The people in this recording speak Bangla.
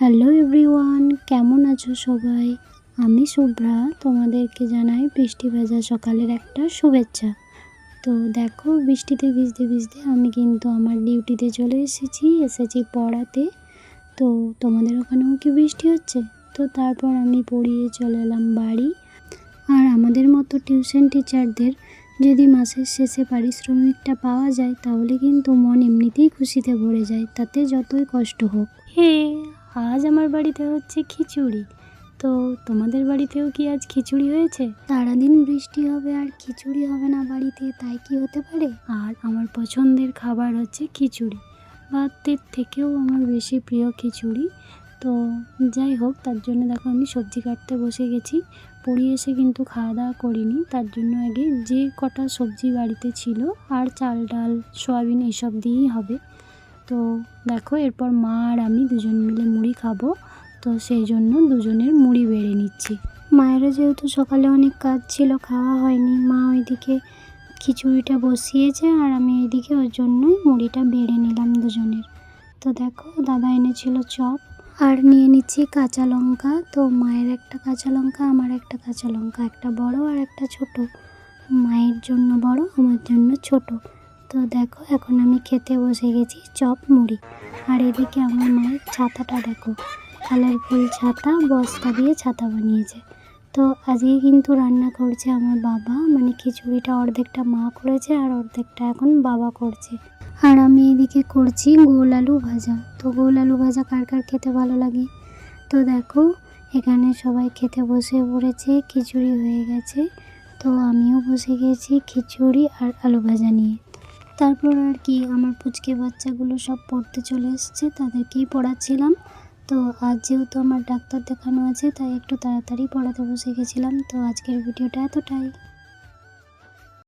হ্যালো এভরিওয়ান, কেমন আছো সবাই? আমি শুভ্রা, তোমাদেরকে জানাই বৃষ্টি ভেজা সকালের একটা শুভেচ্ছা। তো দেখো, বৃষ্টিতে ভিজতে ভিজতে আমি কিন্তু আমার ডিউটিতে চলে এসেছি পড়াতে। তো তোমাদের ওখানেও কি বৃষ্টি হচ্ছে? তো তারপর আমি পড়িয়ে চলে এলাম বাড়ি। আর আমাদের মতো টিউশন টিচারদের যদি মাসের শেষে পারিশ্রমিকটা পাওয়া যায় তাহলে কিন্তু মন এমনিতেই খুশিতে ভরে যায়, তাতে যতই কষ্ট হোক। আজ আমার বাড়িতে হচ্ছে খিচুড়ি। তো তোমাদের বাড়িতেও কি আজ খিচুড়ি হয়েছে? সারাদিন বৃষ্টি হবে আর খিচুড়ি হবে না বাড়িতে, তাই কি হতে পারে? আর আমার পছন্দের খাবার হচ্ছে খিচুড়ি। ভাতের থেকেও আমার বেশি প্রিয় খিচুড়ি। তো যাই হোক, তার জন্য দেখো আমি সবজি কাটতে বসে গেছি। পড়ে এসে কিন্তু খাওয়া দাওয়া করিনি, তার জন্য আগে যে কটা সবজি বাড়িতে ছিল আর চাল ডাল সয়াবিন এসব দিয়েই হবে। তো দেখো, এরপর মা আর আমি দুজন মিলে মুড়ি খাবো, তো সেই জন্য দুজনের মুড়ি বেড়ে নিচ্ছি। মায়েরও যেহেতু সকালে অনেক কাজ ছিল, খাওয়া হয়নি, মা ওইদিকে খিচুড়িটা বসিয়েছে আর আমি এইদিকে ওর জন্যই মুড়িটা বেড়ে নিলাম দুজনের। তো দেখো, দাদা এনেছিল চপ আর নিয়ে নিচ্ছি কাঁচা লঙ্কা। তো মায়ের একটা কাঁচা লঙ্কা, আমার একটা কাঁচা লঙ্কা, একটা বড় আর একটা ছোট। মায়ের জন্য বড়, আমার জন্য ছোট। তো দেখো, এখন আমি খেতে বসে গেছি চপ মুড়ি। আর এদিকে আমার মায়ের ছাতাটা দেখো, কালারফুল ছাতা, বস্তা দিয়ে ছাতা বানিয়েছে। তো আজকে কিন্তু রান্না করছে আমার বাবা, মানে খিচুড়িটা অর্ধেকটা মা করেছে আর অর্ধেকটা এখন বাবা করছে। আর আমি এদিকে করছি গোল আলু ভাজা। তো গোল আলু ভাজা কার কার খেতে ভালো লাগে? তো দেখো, এখানে সবাই খেতে বসে পড়েছে, খিচুড়ি হয়ে গেছে। তো আমিও বসে গেছি খিচুড়ি আর আলু ভাজা নিয়ে। তারপর আর কি, আমার পুচকে বাচ্চাগুলো সব পড়তে চলে এসছে, তাদেরকেই পড়াচ্ছিলাম। তো আজ যেহেতু আমার ডাক্তার দেখানো আছে, তাই একটু তাড়াতাড়ি পড়াতে বসে গেছিলাম। তো আজকের ভিডিওটা এতটাই।